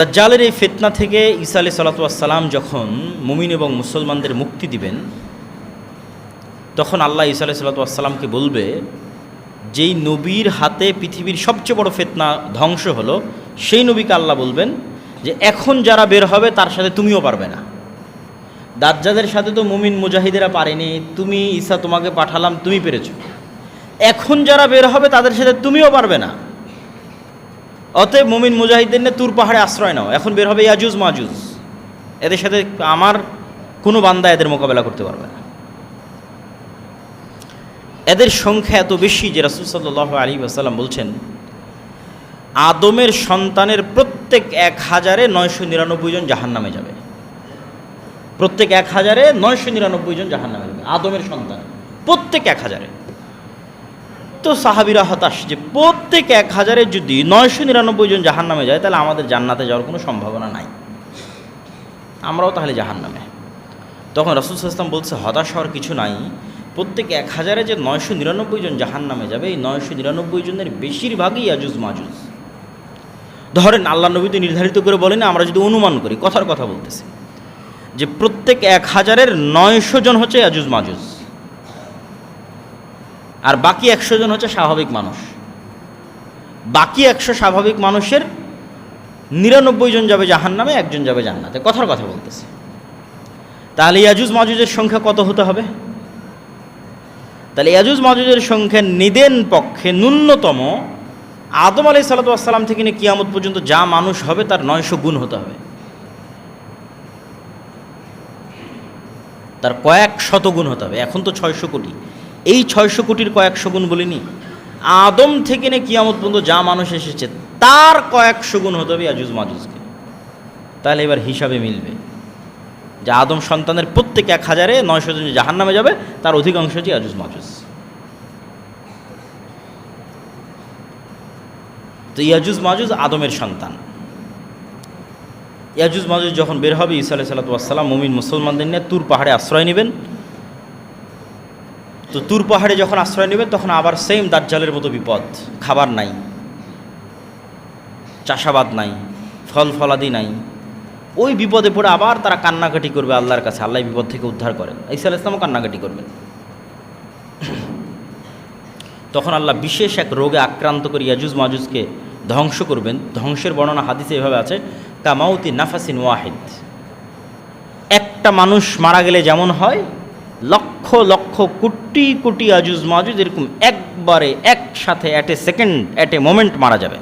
দাজ্জালের এই ফিতনা থেকে ঈসা আলাইহিস সালাতু ওয়াস সালাম যখন মুমিন এবং মুসলমানদের মুক্তি দিবেন, তখন আল্লাহ ঈসা আলাইহিস সালাতু ওয়াস সালামকে বলবে, যেই নবীর হাতে পৃথিবীর সবচেয়ে বড় ফিতনা ধ্বংস হলো, সেই নবীকে আল্লাহ বলবেন যে এখন যারা বের হবে তার সাথে তুমিও পারবে না। দাজ্জালের সাথে তো মুমিন মুজাহিদেরা পারেনি, তুমি ঈসা তোমাকে পাঠালাম, তুমি পেরেছো। এখন যারা বের হবে তাদের সাথে তুমিও পারবে না। অতএব মুমিন মুজাহিদদের নিয়ে তুর পাহাড়ে আশ্রয় নাও। এখন বের হবে ইয়াজুজ মাজুজ, এদের সাথে আমার কোনো বান্দা এদের মোকাবেলা করতে পারবে না। এদের সংখ্যা এত বেশি যে রাসূল সাল্লাল্লাহু আলাইহি ওয়াসাল্লাম বলছেন, আদমের সন্তানের প্রত্যেক 1000-এ 999 জন জাহান্নামে যাবে। প্রত্যেক 1000-এ 999 জন জাহান্নামে যাবে, আদমের সন্তান প্রত্যেক 1000-এ। তো সাহাবীরা হতাশ যে প্রত্যেক 1000-এ যদি 999 জন জাহান্নামে যায়, তাহলে আমাদের জান্নাতে যাওয়ার কোনো সম্ভাবনা নাই, আমরাও তাহলে জাহান্নামে। তখন রাসূল সাল্লাল্লাহু আলাইহি ওয়াসাল্লাম বলছে, হতাশ হওয়ার কিছু নাই। প্রত্যেক 1000-এ যে 999 জন জাহান্নামে যাবে, এই 999 জনের বেশিরভাগই ইয়াজুজ মাজুজ। ধরেন আল্লাহ নবী তো নির্ধারিত করে বলেন, আমরা যদি অনুমান করি, কথার কথা বলতেছি, যে প্রত্যেক 1000-এর 900 জন হচ্ছে ইয়াজুজ মাজুজ, আর বাকি 100 জন হচ্ছে স্বাভাবিক মানুষ। বাকি 100 স্বাভাবিক মানুষের 99 জন যাবে জাহান্নামে, 1 জন যাবে জান্নাতে, কথার কথা বলতেছে। তাহলে ইয়াজুজ মাজুজের সংখ্যা কত হতে হবে? তাহলে ইয়াজুজ মাজুজের সংখ্যা নিদেন পক্ষে ন্যূনতম আদম আলাইহিস সালাতু ওয়াস সালাম থেকে নিয়ে কিয়ামত পর্যন্ত যা মানুষ হবে তার 900 গুণ হতে হবে, তার কয়েক শত গুণ হতে হবে। এখন তো 600 কোটি, এই 600 কোটির কয়েকশো গুণ বলিনি, আদম থেকে নিয়ে কিয়ামত পর্যন্ত যা মানুষ এসেছে তার কয়েকশো গুণ হতে হবে ইয়াজুজ মাজুজকে। তাহলে এবার হিসাবে মিলবে যে আদম সন্তানের প্রত্যেক 1000-এ 900 জন জাহান্নামে যাবে, তার অধিকাংশ হচ্ছে ইয়াজুজ মাজুজ। তো ইয়াজুজ মাজুজ আদমের সন্তান। ইয়াজুজ মাজুজ যখন বের হবে, ঈসা আলাইহিস সালাতু ওয়াস সালাম মুমিন মুসলমানদের নিয়ে তুর পাহাড়ে আশ্রয় নেবেন। তো তুর পাহাড়ে যখন আশ্রয় নেবেন, তখন আবার সেম দাজ্জালের মতো বিপদ। খাবার নাই, চাষাবাদ নাই, ফল ফলাদি নাই। ওই বিপদে পড়ে আবার তারা কান্নাকাটি করবে আল্লাহর কাছে, আল্লাহ বিপদ থেকে উদ্ধার করেন। ঈসা আলাইহিস সালামও কান্নাকাটি করবেন। তখন আল্লাহ বিশেষ এক রোগে আক্রান্ত করে ইয়াজুজ মাজুজকে ধ্বংস করবেন। ধ্বংসের বর্ণনা হাদিসে এভাবে আছে, কামাউতি নাফাসিন ওয়াহিদ। একটা মানুষ মারা গেলে যেমন হয়, লক্ষ লক্ষ কোটি কোটি ইয়াজুজ মাজুজ এরকম একবারে একসাথে at a second, at a moment মারা যাবে।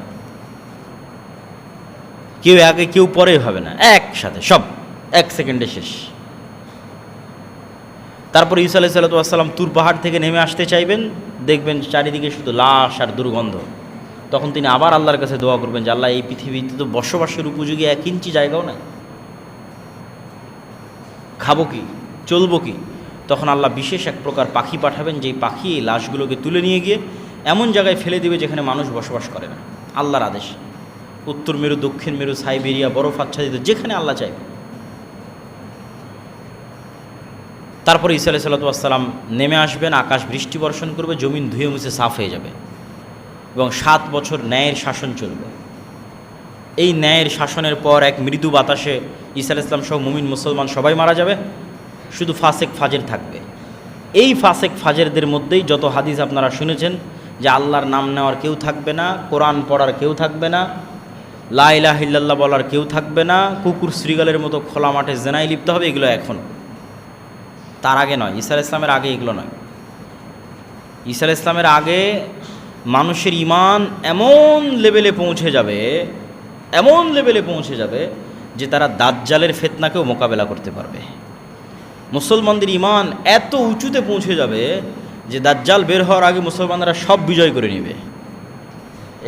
কেউ আগে কেউ পরে হবে না, একসাথে সব 1 সেকেন্ডে শেষ। তারপর ঈসা আলাইহিস সালাতু ওয়াস সালাম তুর পাহাড় থেকে নেমে আসতে চাইবেন, দেখবেন চারিদিকে শুধু লাশ আর দুর্গন্ধ। তখন তিনি আবার আল্লাহর কাছে দোয়া করবেন যে আল্লাহ, এই পৃথিবীতে তো বসবাসের উপযোগী 1 ইঞ্চি জায়গাও নাই, খাবো কি, চলবো কি? তখন আল্লাহ বিশেষ এক প্রকার পাখি পাঠাবেন, যেই পাখি এই লাশগুলোকে তুলে নিয়ে গিয়ে এমন জায়গায় ফেলে দিবে যেখানে মানুষ বসবাস করে না, আল্লাহর আদেশ। উত্তর মেরু, দক্ষিণ মেরু, সাইবেরিয়া, বরফ আচ্ছাদিত, যেখানে আল্লাহ চাইবে। তারপরে ঈসা আলাইহিস সালাতু ওয়াস সালাম নেমে আসবেন, আকাশ বৃষ্টি বর্ষণ করবে, জমিন ধুয়ে মুছে সাফ হয়ে যাবে, এবং 7 বছর ন্যায়ের শাসন চলবে। এই ন্যায়ের শাসনের পর এক মৃদু বাতাসে ঈসা আলাইহিস সালাম সহ মুমিন মুসলমান সবাই মারা যাবে, শুধু ফাসেক ফাজের থাকবে। এই ফাসেক ফাজেরদের মধ্যেই যত হাদিস আপনারা শুনেছেন, যে আল্লাহর নাম নেওয়ার কেউ থাকবে না, কোরআন পড়ার কেউ থাকবে না, লা ইলাহা ইল্লাল্লাহ বলার কেউ থাকবে না, কুকুর শ্রীগালের মতো খোলা মাঠে জেনায় লিপ্ত হবে, এগুলো এখন, তার আগে নয়। ঈসা আলাইহিস সালামের আগে এগুলো নয়। ঈসা আলাইহিস সালামের আগে মানুষের ঈমান এমন লেভেলে পৌঁছে যাবে, এমন লেভেলে পৌঁছে যাবে যে তারা দাজ্জালের ফিতনাকেও মোকাবেলা করতে পারবে। মুসলমানদের ঈমান এত উঁচুতে পৌঁছে যাবে যে দাজ্জাল বের হওয়ার আগে মুসলমানরা সব বিজয় করে নেবে।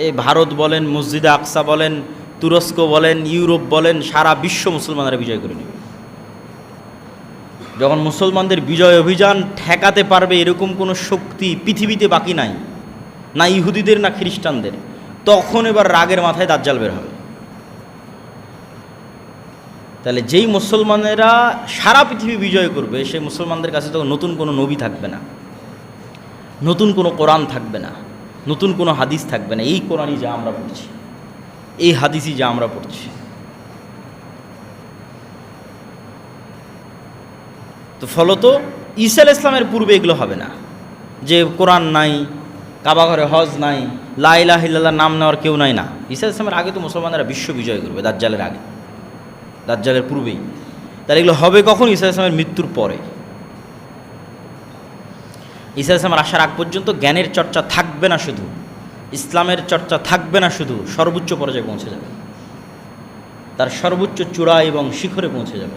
এই ভারত বলেন, মসজিদে আকসা বলেন, তুরস্ক বলেন, ইউরোপ বলেন, সারা বিশ্ব মুসলমানরা বিজয় করে নেবে। যখন মুসলমানদের বিজয় অভিযান ঠেকাতে পারবে এরকম কোনো শক্তি পৃথিবীতে বাকি নাই, না ইহুদিদের না খ্রিস্টানদের, তখন এবার রাগের মাথায় দাজ্জাল বের হবে। তাহলে যেই মুসলমানেরা সারা পৃথিবী বিজয় করবে, সেই মুসলমানদের কাছে তখন নতুন কোনো নবী থাকবে না, নতুন কোনো কোরআন থাকবে না, নতুন কোনো হাদিস থাকবে না। এই কোরআনই যা আমরা পড়ছি, এই হাদিসই যা আমরা পড়ছি। তো ফলত ঈসা আলাইহিস সালামের পূর্বে এগুলো হবে না, যে কোরআন নাই, কাবা ঘরে হজ নাই, লা ইলাহা ইল্লাল্লাহ নাম নেওয়ার কেউ নাই, না। ঈসা আলাইহিস সালামের আগে তো মুসলমানরা বিশ্ব বিজয় করবে, দাজ্জালের আগে, দাজ্জালের পূর্বেই। তাহলে এগুলো হবে কখন? ঈসা আলাইহিস সালামের মৃত্যুর পরে। ঈসা আলাইহিস সালামের আসার আগ পর্যন্ত জ্ঞানের চর্চা থাকবে না, শুধু ইসলামের চর্চা থাকবে না, শুধু সর্বোচ্চ পর্যায়ে পৌঁছে যাবে, তার সর্বোচ্চ চূড়া এবং শিখরে পৌঁছে যাবে।